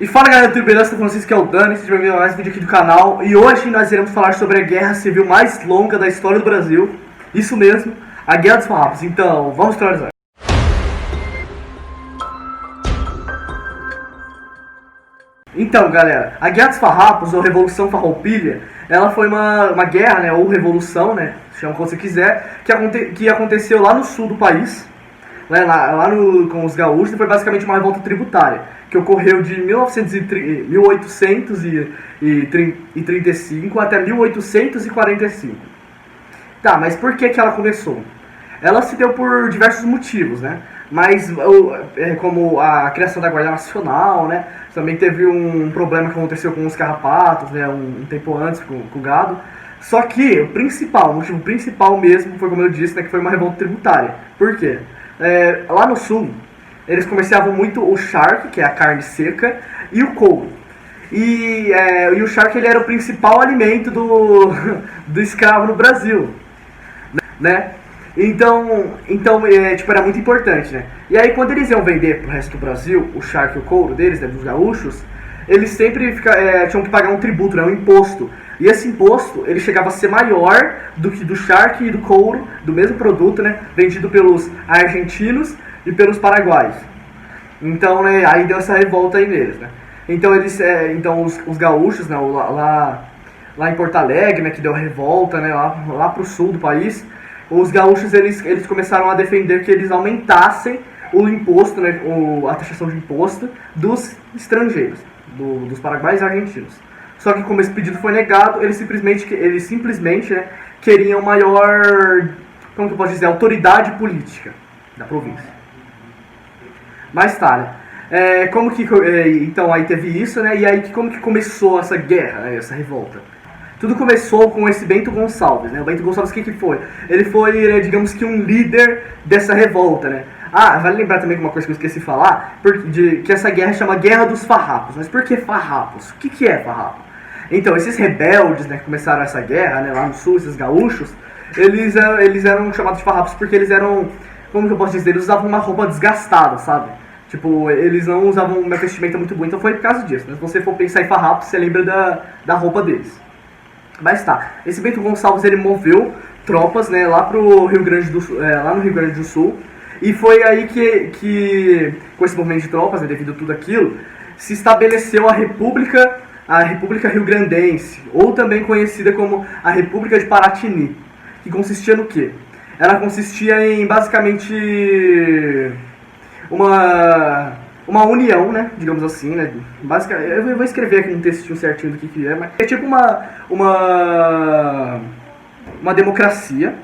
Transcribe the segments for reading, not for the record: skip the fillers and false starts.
E fala galera, tudo beleza? Com vocês que é o Dani, vocês vão ver mais um vídeo aqui do canal. E hoje nós iremos falar sobre a guerra civil mais longa da história do Brasil. Isso mesmo, a Guerra dos Farrapos. Então, vamos finalizar. Então galera, a Guerra dos Farrapos, ou Revolução Farroupilha, ela foi uma guerra, né, ou revolução, né, chama como você quiser, que aconteceu lá no sul do país, né, com os gaúchos, e foi basicamente uma revolta tributária, que ocorreu de 1835 até 1845. Tá, mas por que ela começou? Ela se deu por diversos motivos, né? Mas como a criação da Guarda Nacional, né? Também teve um problema que aconteceu com os carrapatos, né? Um tempo antes com o gado. Só que o motivo principal mesmo foi, como eu disse, né? Que foi uma revolta tributária. Por quê? Lá no sul, eles comerciavam muito o charque, que é a carne seca, e o couro. E o charque, ele era o principal alimento do escravo no Brasil, né? Então era muito importante, né? E aí, quando eles iam vender pro resto do Brasil, o charque e o couro deles, né, dos gaúchos, eles sempre tinham que pagar um tributo, né, um imposto. E esse imposto, ele chegava a ser maior do que do charque e do couro, do mesmo produto, né, vendido pelos argentinos e pelos paraguaios. Então, né, aí deu essa revolta aí neles, né? Então, os gaúchos, né, lá em Porto Alegre, né, que deu a revolta, né, lá pro sul do país, os gaúchos eles começaram a defender que eles aumentassem o imposto, né, a taxação de imposto dos estrangeiros, dos paraguaios e argentinos. Só que como esse pedido foi negado, eles simplesmente né, queriam maior, como que eu posso dizer, autoridade política da província. Mas tá, né? Então aí teve isso, né? E aí como que começou essa guerra, né, essa revolta? Tudo começou com esse Bento Gonçalves, né? O Bento Gonçalves, o que foi? Ele foi, digamos que, um líder dessa revolta, né? Ah, vale lembrar também uma coisa que eu esqueci de falar, que essa guerra chama Guerra dos Farrapos. Mas por que Farrapos? O que é Farrapo? Então, esses rebeldes, né, que começaram essa guerra, né, lá no sul, esses gaúchos, eles eram chamados de Farrapos porque eles eram, como que eu posso dizer, eles usavam uma roupa desgastada, sabe? Tipo, eles não usavam uma vestimenta muito boa, então foi por causa disso, né? Se você for pensar em Farrapos, você lembra da roupa deles. Mas tá, esse Bento Gonçalves ele moveu tropas, né, lá pro Rio Grande do Sul, lá no Rio Grande do Sul, e foi aí que com esse movimento de tropas, né, devido a tudo aquilo, se estabeleceu a República Rio-Grandense, ou também conhecida como a República de Paratini, que consistia no quê? Ela consistia em basicamente uma união, né, digamos assim, né, basicamente, eu vou escrever aqui um textinho certinho do que é, mas é tipo uma democracia,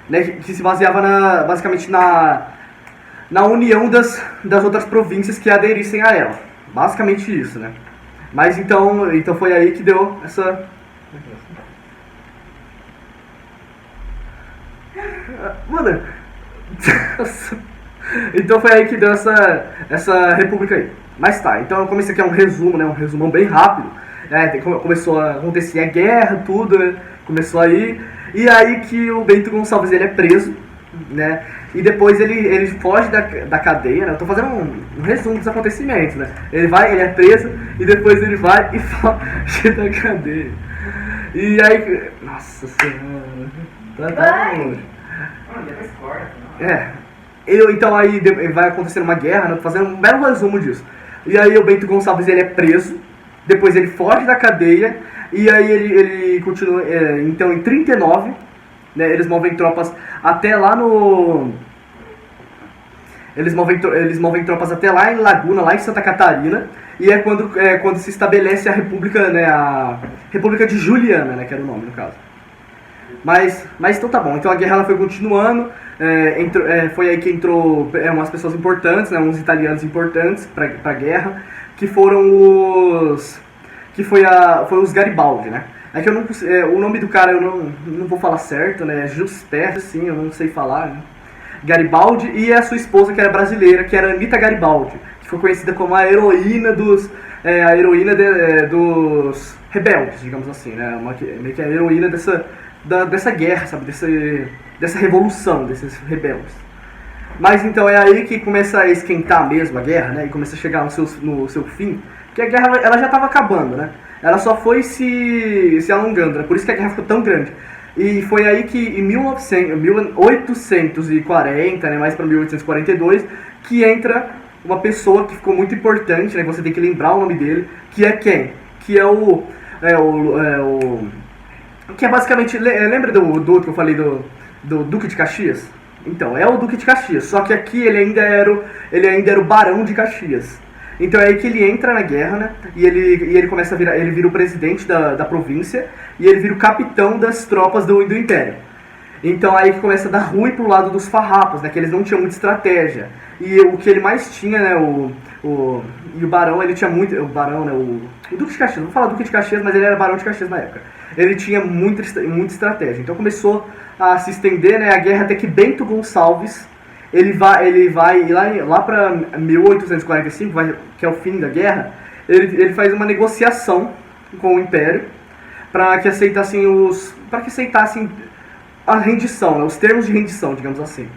né, que se baseava basicamente na união das outras províncias que aderissem a ela, basicamente isso, né, mas então foi aí que deu essa... Mano... Então foi aí que deu essa república aí. Mas tá, então eu comecei aqui um resumo, né? Um resumão bem rápido. Começou a acontecer a guerra, tudo, né? Começou aí. E aí que o Bento Gonçalves ele é preso, né? E depois ele foge da cadeia, né? Eu tô fazendo um resumo dos acontecimentos, né? Ele é preso e depois ele vai e foge da cadeia. E aí... Nossa senhora... Tá longe. Então aí vai acontecendo uma guerra, né? Tô fazendo um belo resumo disso. E aí o Bento Gonçalves ele é preso, depois ele foge da cadeia, e aí ele continua, então em 39, né, eles movem tropas até lá no... Eles movem tropas até lá em Laguna, lá em Santa Catarina, e é quando se estabelece a República, né, a República de Juliana, né, que era o nome no caso. Mas então tá bom, então a guerra ela foi continuando, foi aí que entrou umas pessoas importantes, né, uns italianos importantes pra guerra, que foram os Garibaldi, né. É que eu não, o nome do cara eu não vou falar certo, né, Giuseppe, sim, eu não sei falar, né. Garibaldi e a sua esposa que era brasileira, que era Anita Garibaldi, que foi conhecida como a heroína dos rebeldes, digamos assim, né, meio que a heroína dessa guerra, sabe, dessa revolução, desses rebeldes. Mas então é aí que começa a esquentar mesmo a guerra, né, e começa a chegar no seu fim, porque a guerra ela já estava acabando, né? Ela só foi se alongando, né? Por isso que a guerra ficou tão grande. E foi aí que em 1840, né, mais para 1842, que entra uma pessoa que ficou muito importante, né? Você tem que lembrar o nome dele, que é quem? Que é o que é basicamente, lembra do que eu falei do Duque de Caxias? Então, é o Duque de Caxias, só que aqui ele ainda era o Barão de Caxias. Então é aí que ele entra na guerra, né? E ele começa a virar, ele vira o presidente da província e ele vira o capitão das tropas do Império. Então aí que começa a dar ruim pro lado dos farrapos, né? Que eles não tinham muita estratégia. E o que ele mais tinha, né? E o Barão, ele tinha muito. O Barão, né? O Duque de Caxias, não vou falar Duque de Caxias, mas ele era Barão de Caxias na época. Ele tinha muita estratégia. Então começou a se estender, né? A guerra até que Bento Gonçalves ele vai lá para 1845, que é o fim da guerra. Ele faz uma negociação com o Império para que aceitassem a rendição, né, os termos de rendição, digamos assim.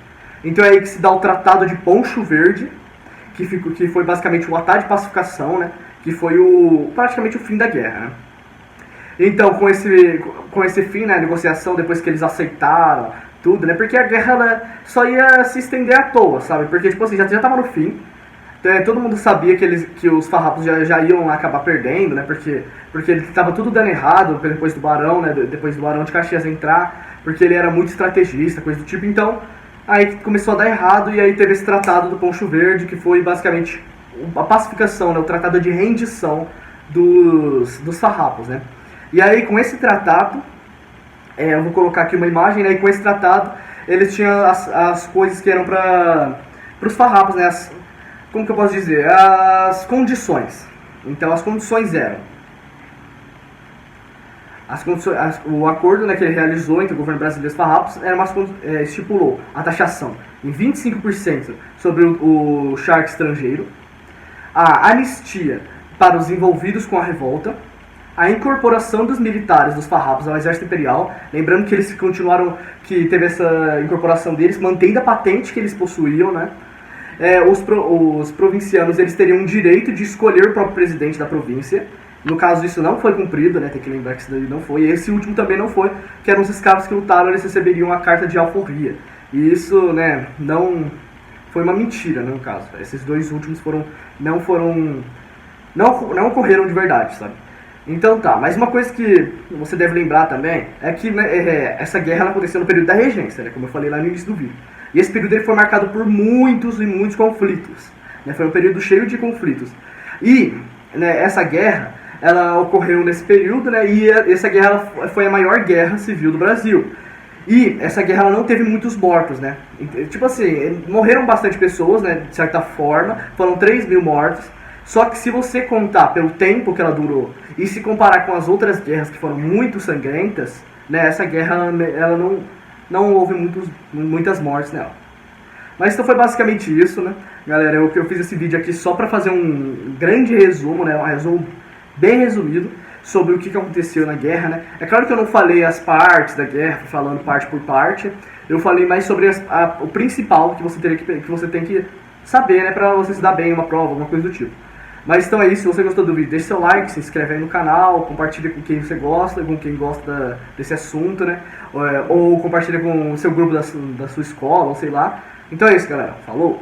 Então é aí que se dá o Tratado de Poncho Verde, que foi basicamente o atalho de pacificação, né, que foi praticamente o fim da guerra. Né. Então, com esse fim, né, a negociação, depois que eles aceitaram tudo, né, porque a guerra ela só ia se estender à toa, sabe, porque tipo assim, já tava no fim. Todo mundo sabia que os farrapos já iam acabar perdendo, né? Porque estava tudo dando errado depois do Barão, né? Depois do Barão de Caxias entrar, porque ele era muito estrategista, coisa do tipo. Então, aí começou a dar errado e aí teve esse tratado do Poncho Verde, que foi basicamente a pacificação, né? O tratado de rendição dos farrapos, né? E aí, com esse tratado, eu vou colocar aqui uma imagem, né? E com esse tratado, eles tinham as coisas que eram para os farrapos, né? Como que eu posso dizer? As condições. Então, as condições eram... o acordo, né, que ele realizou entre o governo brasileiro e os farrapos estipulou a taxação em 25% sobre o charque estrangeiro, a anistia para os envolvidos com a revolta, a incorporação dos militares dos farrapos ao exército imperial, lembrando que eles que teve essa incorporação deles, mantendo a patente que eles possuíam, né? Os provincianos eles teriam o direito de escolher o próprio presidente da província. No caso, isso não foi cumprido, né? Tem que lembrar que isso daí não foi. E esse último também não foi, que eram os escravos que lutaram, eles receberiam a carta de alforria. E isso, né, não foi uma mentira, né, no caso. Esses dois últimos não ocorreram de verdade, sabe? Então tá, mas uma coisa que você deve lembrar também é que, né, essa guerra ela aconteceu no período da regência, né, como eu falei lá no início do vídeo. E esse período ele foi marcado por muitos e muitos conflitos. Né? Foi um período cheio de conflitos. E, né, essa guerra, ela ocorreu nesse período, né, e essa guerra foi a maior guerra civil do Brasil. E essa guerra ela não teve muitos mortos, né? Tipo assim, morreram bastante pessoas, né, de certa forma, foram 3.000 mortos. Só que se você contar pelo tempo que ela durou e se comparar com as outras guerras que foram muito sangrentas, né, essa guerra ela não houve muitas mortes nela. Mas então foi basicamente isso, né? Galera, eu fiz esse vídeo aqui só pra fazer um grande resumo, né? Um resumo bem resumido sobre o que aconteceu na guerra, né? É claro que eu não falei as partes da guerra, falando parte por parte. Eu falei mais sobre o principal que você tem que saber, né? Pra você se dar bem em uma prova, alguma coisa do tipo. Mas então é isso, se você gostou do vídeo, deixe seu like, se inscreve aí no canal, compartilha com quem você gosta, com quem gosta desse assunto, né? Ou compartilha com o seu grupo da sua escola, ou sei lá. Então é isso, galera. Falou!